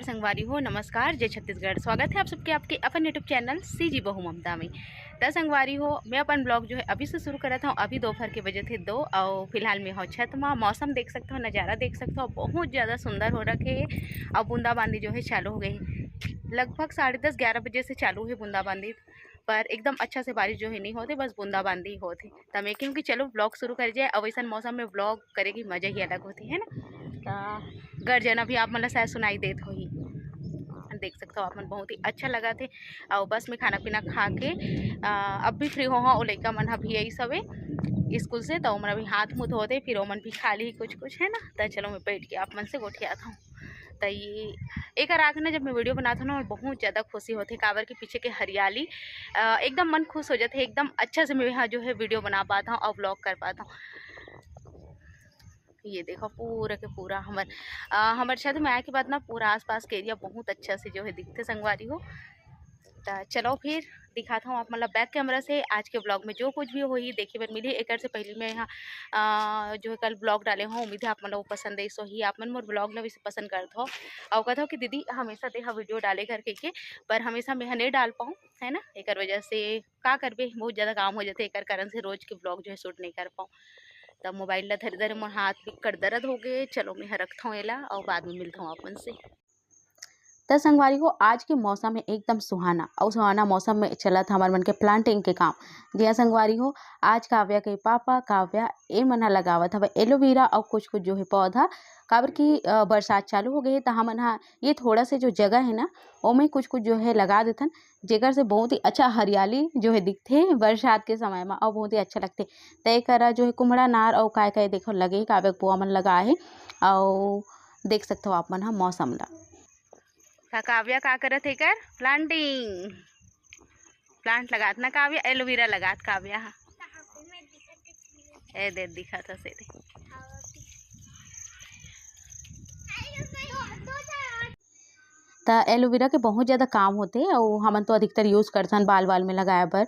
नमस्कार संगवारी हो, नमस्कार जय छत्तीसगढ़। स्वागत है आप सबके आपके अपन यूट्यूब चैनल सीजी बहू ममता में। तो संगवारी हो, मैं अपन ब्लॉग जो है अभी से शुरू करा था। अभी दोपहर के बजे थे 2 और फिलहाल में हो छत में। मौसम देख सकते हो, नज़ारा देख सकते हो, बहुत ज़्यादा सुंदर हो रखे है। और बूंदाबांदी जो है चालू हो गई, लगभग 10:30-11 बजे से चालू है बूंदाबांदी। पर एकदम अच्छा से बारिश जो है नहीं होती, बस बूंदाबांदी होती। तो मैं क्योंकि चलो ब्लॉग शुरू कर जाए। अब ऐसा मौसम में ब्लॉग करेगी मज़ा ही अलग होती है ना। तो गर्जना भी आप मतलब शायद सुनाई देत हो ही, देख सकते हो आप मन। बहुत ही अच्छा लगा थे। और बस में खाना पीना खा के अब भी फ्री हो और लड़का मन भी यही सब है स्कूल से। तो मन अभी हाथ मुँह धोते, फिर वो मन भी खा ली कुछ कुछ है ना। तो चलो मैं बैठ के आप मन से गोठियाता हूँ। तो ये एक रात ना जब मैं वीडियो बनाता हूँ ना, बहुत ज़्यादा खुशी होती है। काबर के पीछे के हरियाली एकदम मन खुश हो जाते है। एकदम अच्छा से मैं यहाँ जो है वीडियो बना पाता हूँ और व्लॉग कर पाता हूँ। ये देखो पूरा के पूरा हमारे छत में आए के बाद ना पूरा आसपास के एरिया बहुत अच्छा से जो है दिखते संगवारी हो। तो चलो फिर दिखाता हूँ आप मतलब बैक कैमरा से आज के ब्लॉग में जो कुछ भी हो ही देखे बार मिली। एक से पहले मैं यहाँ जो है कल ब्लॉग डाले हूँ, उम्मीद है आप मतलब पसंद है। सो ही आप मन मोर ब्लॉग ना भी पसंद करते हो और कहते हो कि दीदी हमेशा देखा वीडियो डाले करके के, पर हमेशा मैं नहीं डाल पाऊँ है ना। एक वजह से का करबे, बहुत ज़्यादा काम हो जाते एक कारण से रोज़ के ब्लॉग जो है शूट नहीं कर पाऊँ। तब मोबाइल ला धरे धरे मोर हाथ भी कर दर्द हो गए। चलो मैं रखता हूँ एला और बाद में मिलता हूँ अपन से। तो संगवारी को आज के मौसम है एकदम सुहाना और सुहाना मौसम में चला था हमारे मन के प्लांटिंग के काम। जी हाँ संगवारी हो, आज काव्या के पापा काव्या ए मना लगावत हवे एलोवेरा और कुछ कुछ जो है पौधा। काबर की बरसात चालू हो गई है तो हमन हा ये थोड़ा से जो जगह है ना ओमें कुछ कुछ जो है लगा देथन, जेकर से बहुत ही अच्छा हरियाली जो है दिखते बरसात के समय में और बहुत ही अच्छा लगते। तय करा जो है कुम्हड़ा नार और काय काय देखो लगे काव्या पुआ मन लगा है। और देख सकते हो आप मन हा मौसम ला। काव्या का करत है कर प्लांटिंग, प्लांट लगात ना काव्या, एलोवेरा लगात काव्या ए दे दिखा था से तो एलोवेरा के बहुत ज़्यादा काम होते और हमन तो अधिकतर यूज़ करथन बाल बाल में लगाए बर।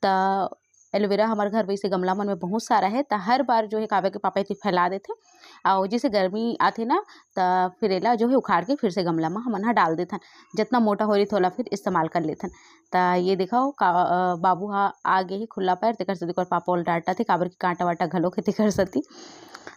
तो एलोवेरा हमारे घर वैसे गमला मन में बहुत सारा है। तो हर बार जो है काव्या के पापा इतनी फैला देते और जैसे गर्मी आथे ना तो फिर एला जो है उखाड़ के फिर से गमला में हमन हा डाल देथन। जितना मोटा हो रही थोड़ा फिर इस्तेमाल कर लेथन। तो ये देखो बाबू हा आगे ही खुला पैर तेकर से देखो पापा ओल डांटा थे काबर की कांटा वाटा घलो के तेकर सती।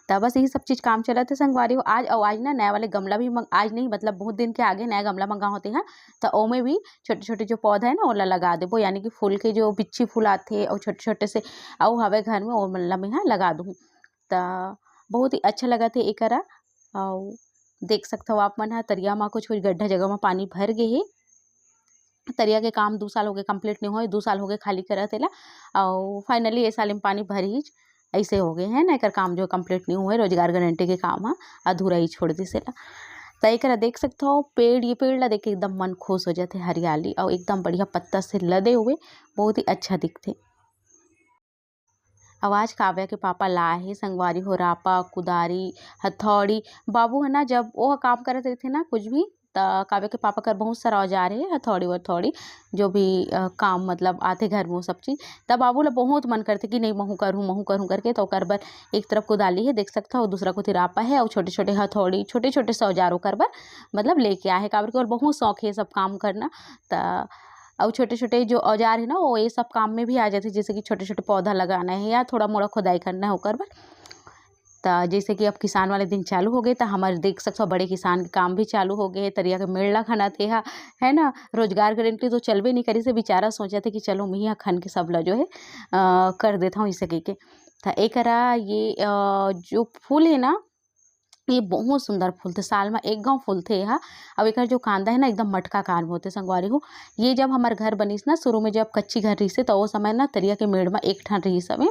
तो बस यही सब चीज़ काम चला थे संगवारी हो। आज और आज ना नया वाले गमला भी आज नहीं मतलब बहुत दिन के आगे नया गमला मंगा होते हैं। तो ओमें भी छोटे छोटे जो पौधा है ना ओला लगा देबो, यानी कि फूल के जो बिच्छी फूल आते और छोटे छोटे से और हवे घर में और मतलब मैं लगा दूँ। तो बहुत ही अच्छा लगा थे एकरा। और देख सकते हो आप मन हा तरिया में कुछ कुछ गड्ढा जगह में पानी भर गए है। तरिया के काम 2 साल हो गए कंप्लीट नहीं हुए, 2 साल हो गए खाली करत एला और फाइनली ये साल में पानी भर ही ऐसे हो गए हैं ना। एकर काम जो कंप्लीट नहीं हुए, रोजगार गारंटी के काम हा अधूरा ही छोड़ दिस एला। तो एकरा देख सकते हो पेड़, ये पेड़ ला देख के एकदम मन खुश हो जाते, हरियाली और एकदम बढ़िया पत्ता से लदे हुए बहुत ही अच्छा दिखते। आवाज काव्या के पापा लाए है संगवारी हो रापा कुदारी हथौड़ी। बाबू है ना जब वो काम करत थे ना कुछ भी तो काव्या के पापा कर बहुत सारा औजार है हथौड़ी वथौड़ी जो भी काम मतलब आते घर में वो सब चीज़। तब बाबू ला बहुत मन करते कि नहीं महू करूँ करके। तो कर बर एक तरफ कुदाली है देख सकता हो, दूसरा को रापा है और छोटे छोटे हथौड़ी छोटे छोटे से औजारों कर बर मतलब लेके आए है। काबर के और बहुत शौक है सब काम करना। तो और छोटे छोटे जो औजार है ना वो ये सब काम में भी आ जाते, जैसे कि छोटे छोटे पौधा लगाना है या थोड़ा मोड़ा खुदाई करना है होकर बर। तो जैसे कि अब किसान वाले दिन चालू हो गए तो हमारे देख सकते हो बड़े किसान के काम भी चालू हो गए। तरिया के मेला खाना थे है ना, रोजगार गारंटी तो चलबे नहीं करी से बेचारा सोचा थे कि चलो मैं यहाँ खन के सब ला जो है कर देता हूँ इसे के। तो एक ये जो फूल है ना ये बहुत सुंदर फूल थे, साल में एक गाँव फूल थे यहाँ। अब एक जो कांदा है ना एकदम मटका कार में होते संगवारी हो। ये जब हमारे घर बनीस ना शुरू में जब कच्ची घर रही से तो वो समय ना तरिया के मेड़ में एक ठन रही समय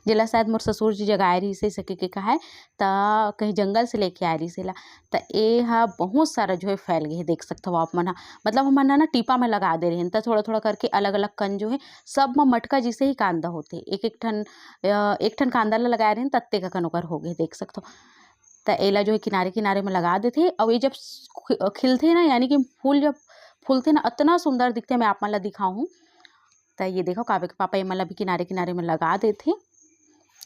जिला शायद मोर ससुर जी जगाए रही से सके के कहा है तो कहीं जंगल से लेके आए रही से ला। तो ये बहुत सारा जो है फैल गए देख सकते हो आप मन मतलब हम ना टीपा में लगा दे रहे हैं तो थोड़ा थोड़ा करके अलग अलग कन जो है सब में मटका जिसे ही कांदा होते एक ठन कांदा ला लगाए रहे हैं तत्ते का कन ओकर हो गए देख सकते हो। तो एला जो है किनारे किनारे में लगा देते और ये जब खिलते ना यानी कि फूल जब फूलते ना इतना सुंदर दिखते, मैं आप मन ला दिखाऊँ। तो ये देखो काव्या के पापा ये मतलब भी किनारे किनारे में लगा देते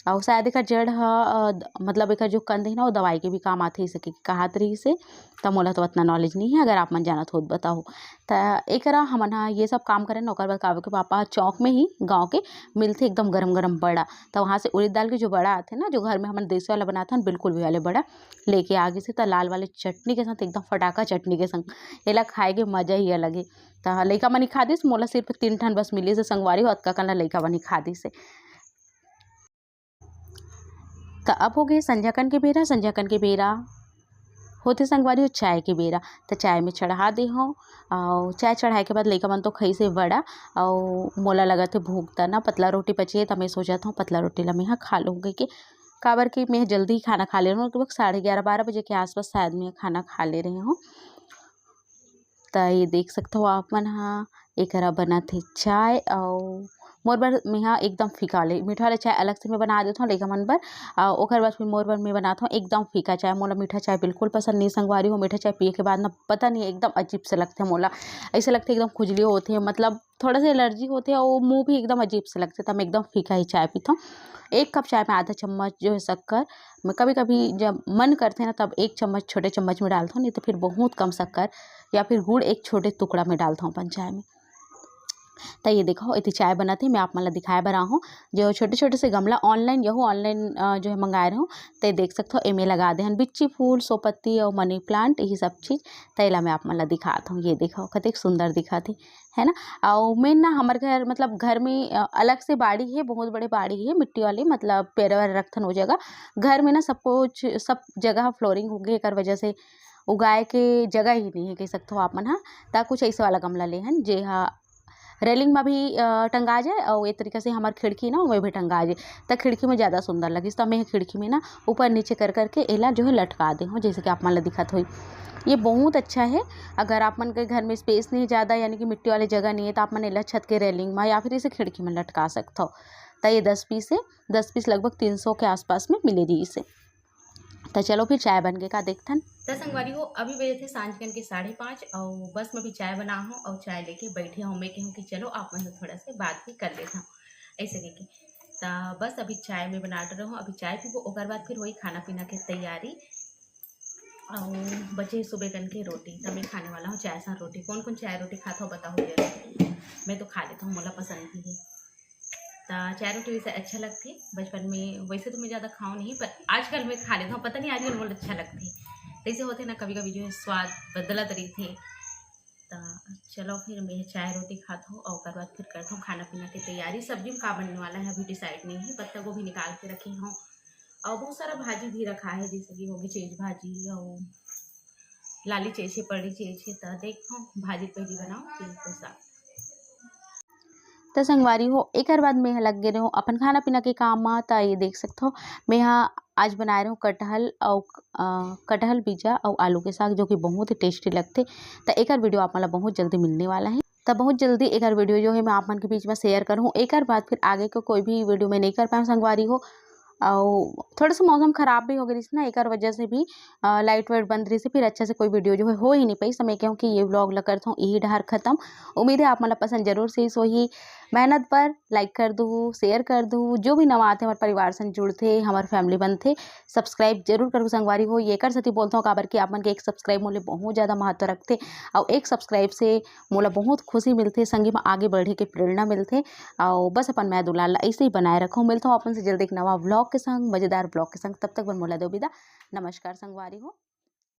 और शायद एकर जड़ ह मतलब एकर जो कंद है ना वो दवाई के भी काम आथे सके कहत रही से। त मोला तो उतना नॉलेज नहीं है, अगर आप मन जानत होत बताओ। त एकरा हमन ह ये सब काम करेन ओकर बाद कावे के पापा चौक में ही गाँव के मिलथे एकदम गरम-गरम बड़ा। त वहाँ से उड़द दाल के जो बड़ा आथे ना, जो घर में हमन देसी वाला बनाथन बिल्कुल वही वाले बड़ा लेके आ गिस हे। त लाल वाले चटनी के साथ एकदम फटाका चटनी के संग एला खाए के मजा ही अलग हे। त लइका मन ही खादिस, मोला सिर्फ 3 ठन बस मिलिस हे संगवारी हो, अतका कन ल लइका मन ही खादिस हे। त अब हो गे संझा कन के बेरा। संझा कन के बेरा होथे संगवारी हो चाय के बेरा। त चाय में चढ़ा दे हव अउ चाय चढ़ाए के बाद लइका मन तो खइस हे बड़ा अउ मोला लगत हे भूख त ना पतला रोटी बचे हे। त मैं सोचत हव पतला रोटी ला मेंहा खा लूँ कहिके, काबर कि मैं जल्दी खाना खा ले रहूँ, लगभग 11:30-12 बजे के आस-पास शायद मैं खाना खा ले रही हूँ। त ये देख सकथव आप मन ह एकरा बनत हे चाय अउ मोर बर मेंहा एकदम फीका वाले मीठा वाला चाय अलग से मैं बना देथव लइका मन बर। ओकर बाद फिर मोर बर मैं बनाथव एकदम फीका चाय। मोला मीठा चाय बिल्कुल पसंद नहीं संगवारी हो। मीठा चाय पिए के बाद ना पता नहीं एकदम अजीब से लगथे मोला, अइसे लगथे एकदम खुजली होथे, मतलब थोड़ा सा एलर्जी होथे अउ मुँह भी एकदम अजीब से लगथे। त मैं एकदम फीका ही चाय पीथव। 1 कप चाय में आधा चम्मच जो है शक्कर, मैं कभी-कभी जब मन करथे ना तब 1 चम्मच छोटे चम्मच में डालथव, नहीं तो फिर बहुत कम शक्कर या फिर गुड़ 1 छोटे टुकड़ा में डालथव अपन चाय में। त ये देखो एती चाय बनत हे, मैं आप मन ल दिखाए बर आये हूँ। जो छोटे-छोटे से गमला ऑनलाइन जो है मंगाए रहूँ। त देख सकथव एमे लगा दे हन बिच्ची फूल, सोपत्ती अउ मनी प्लांट यही सब चीज़। त एला मैं आप मन ल दिखात हूँ। ये देखो कतेक सुंदर दिखत हे, है ना? अउ मेन ना हमर घर मतलब घर में अलग से बाड़ी है, बहुत बड़े बाड़ी है मिट्टी वाली, मतलब पेड़-वेर रखथन ओ जगह। घर में ना सब कुछ सब जगह फ्लोरिंग होगे एकर वजह से उगाए के जगह ही नहीं है कह सकथव आप मन ह। त कुछ अइसे वाला गमला ले हन जेहा रेलिंग में भी टंगा जाए और एक तरीके से हमार खिड़की ना ओमे भी टंगा जाए त खिड़की में ज़्यादा सुंदर लगिस। त मैं खिड़की में ना ऊपर नीचे कर के एला जो है लटका दे हूँ, जैसे कि आप मन ल दिखत होई। ये बहुत अच्छा है। अगर आप मन के घर में स्पेस नहीं ज़्यादा यानी कि मिट्टी वाली जगह नहीं है, तो आप मन एला छत के रेलिंग में या फिर इसे खिड़की में लटका सकथव। त ये 10 पीस है, 10 पीस लगभग 300 के आसपास में मिले रही इसे। तो चलो फिर चाय बन के का देखथन। तो संगवारी हो अभी बजे थे सांझ के 5:30 और बस में भी चाय बना हूँ और चाय लेके बैठे हूँ। मैं कहूँ कि चलो आप मन थोड़ा सा बात भी कर लेता हूँ ऐसे करके। तो बस अभी चाय में बना रहा हूँ, अभी चाय पीबो ओकर बाद फिर वही खाना पीना की तैयारी। और बचे सुबह कन के रोटी, तो मैं खाने वाला हूँ चाय साथ रोटी। कौन कौन चाय रोटी खाता हो बताओ जरूर, मैं तो खा लेता हूँ, मोला पसंद भी है। तो चाय रोटी वैसे अच्छा लगती है, बचपन में वैसे तो मैं ज़्यादा खाऊँ नहीं पर आजकल मैं खा लेता हूँ, पता नहीं आजकल बहुत अच्छा लगती है। ऐसे होते ना कभी कभी जो है स्वाद बदलत रही थे। तो चलो फिर मैं चाय रोटी खाता हूँ और उसके बाद फिर करता हूँ खाना पीना की तैयारी। सब्जी में का बनने वाला है अभी डिसाइड नहीं है, पत्ता गोभी निकाल के रखी हूँ और बहुत सारा भाजी भी रखा है, जैसे कि होगी चेज भाजी और लाली चेज है, पड़ी चेज है। तो देखता हूँ भाजी पहली बनाऊँ फिर पैसा। त संगवारी हो एकर बाद मैं लग गे रहूँ अपन खाना पीना के काम में। त ये देख सकथव मैं आज बनाए रहूँ कटहल बीजा और आलू के साग, जो कि बहुत ही टेस्टी लगते। त एकर वीडियो आप मन ल बहुत जल्दी मिलने वाला है। त बहुत जल्दी एकर वीडियो जो है मैं आप मन के बीच में शेयर करूँ। एकर बाद फिर आगे को कोई भी वीडियो में नहीं कर पाऊँ संगवारी हो। और थोड़ा सा मौसम खराब भी हो गई ना, एकर वजह से भी लाइट वाइट बंद रही से फिर अच्छा से कोई वीडियो जो है हो ही नहीं पाई। समय क्यों कि ये व्लॉग ला करता हूँ यही डहर खत्म। उम्मीद है आप मन ला पसंद जरूर से वही मेहनत पर लाइक कर दूँ, शेयर कर दूँ। जो भी नवा आते हमारे परिवार से जुड़ते हमारे फैमिली बनते सब्सक्राइब जरूर करूँ संगवारी हो। ये कर सती बोलता हूँ काबर कि आप मन के एक सब्सक्राइब मोले बहुत ज़्यादा महत्व रखते और एक सब्सक्राइब से मोला बहुत खुशी मिलती, संगी में आगे बढ़े के प्रेरणा मिलते। और बस अपन मैं दुलाल ऐसे ही बनाए रखूँ। मिलता हूँ अपन से जल्दी एक नवा व्लॉग के संग, मज़ेदार ब्लॉग के संग। तब तक बन मोला दो विदा। नमस्कार संगवारी हो।